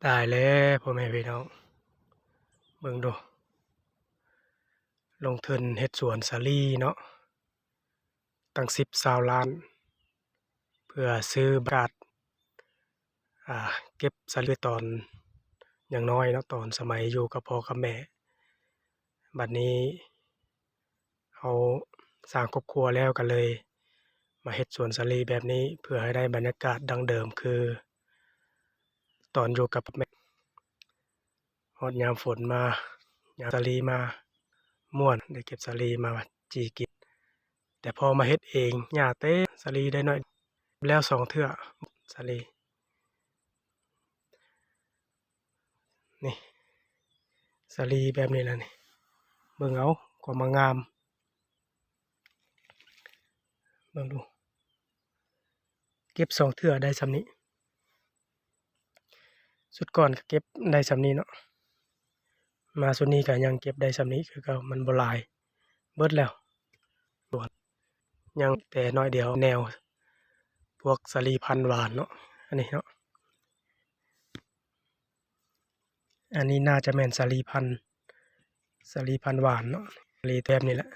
ตายแล้วพ่อแม่พี่น้องเบิ่งดูลงทุนเฮ็ดสวนสาลีเนาะตั้ง10-20ล้านเพื่อซื้อบาดเก็บสาลีตอนยังน้อยเนาะตอนสมัยอยู่กับพ่อกับแม่บัดนี้เราสร้างครอบครัวแล้วก็เลยมาเฮ็ดสวนสาลีแบบนี้เพื่อให้ได้บรรยากาศดั้งเดิมคือตอนอยู่กับแม่ฮอดยามฝนมายามสาลีมาม่วนได้เก็บสาลีมาจี้กินแต่พอมาเฮ็ดเองยากเต็มสาลีได้น้อยแล้ว2เทื่อสาลีนี่สาลีแบบนี้แหละนี่เบิ่งเอาความงามเบิ่งดูเก็บ2เทื่อได้ส่ำนี้สุดก่อนก็เก็บได้ส่ำนี้เนาะมาสุดนี้ก็ยังเก็บได้ส่ำนี้คือเก่ามันบ่หลายเบิดแล้วยังแต่น้อยเดียวแนวพวกสาลีพันธุ์หวานเนาะอันนี้เนาะอันนี้น่าจะแม่นสาลีพันธุ์หวานเนาะสาลีแบบนี้แหละ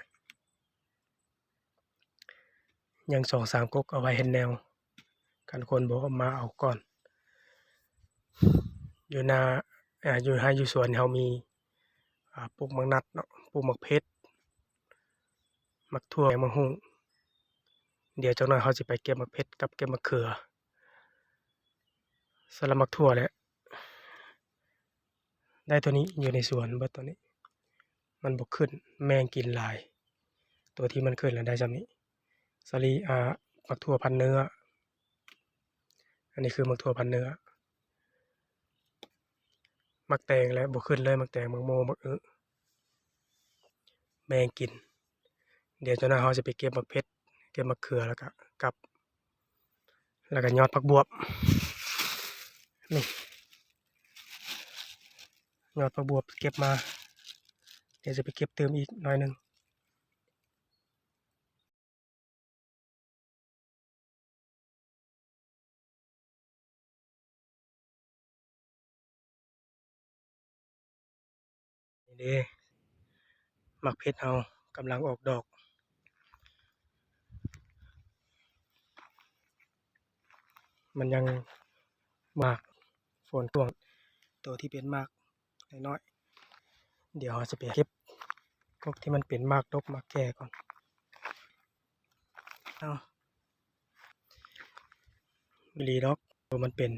ยัง 2-3 ก๊กเอาไว้เฮ็ดแนวคันคนบ่มาเอาก่อนอยู่นาอยู่ไร่อยู่สวนเฮามีปลูกมักนัดเนาะปลูกมักเพชรมักถั่วมักหุ้งเดี๋ยวจักหน่อยเฮาสิไปเก็บมักเพชรกับเก็บมะเขือสำหรับมักถั่วเนี่ยได้ตัวนี้อยู่ในสวนเบิดตัวนี้มันบ่ขึ้นแมงกินหลายตัวที่มันขึ้นแล้วได้ส่ำนี้สาลีมักถั่วพันธุ์เนื้ออันนี้คือมักถั่วพันธุ์เนื้อมักแตงแล้วบ่ขึ้นเลยมักแตงมักโมมักอึแมงกินเดี๋ยวจักหน่อยเฮาสิไปเก็บมักเพชรเก็บมะเขือแล้วก็ยอดผักบวบนี่ยอดผักบวบเก็บมาเดี๋ยวจะไปเก็บเติมอีกหน่อยหนึ่งนี่เด้มักเพชรเรากำลังออกดอกมันยังมากฝนตกตัวที่เป็นมากน้อยๆเดี๋ยวเราจะไปเก็บพวกที่มันเป็นมากดกมากแก่ก่อนเอาบิลีดอกตัวมันเป็น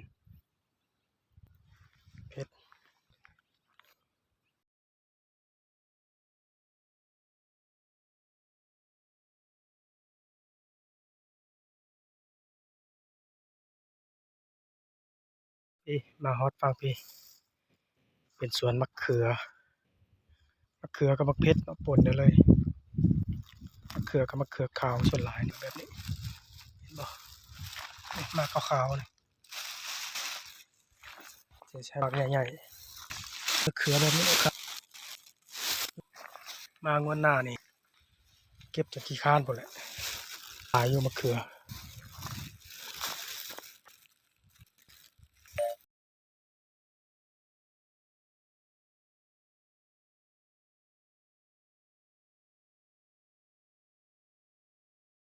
เพชรมาฮอดฟังพี่เป็นสวนมะเขือกับมะเพชรมาปนกันเลยมะเขือกับมะเขือขาวส่วนหลายนี่แบบนี้เห็นบ่นี่มากขาวๆนี่จะใช้มากใหญ่ๆมะเขือแบบนี้ครับมางวดหน้านี่เก็บจนขี้คร้านพุ่นแหละหลายอยู่มะเขือ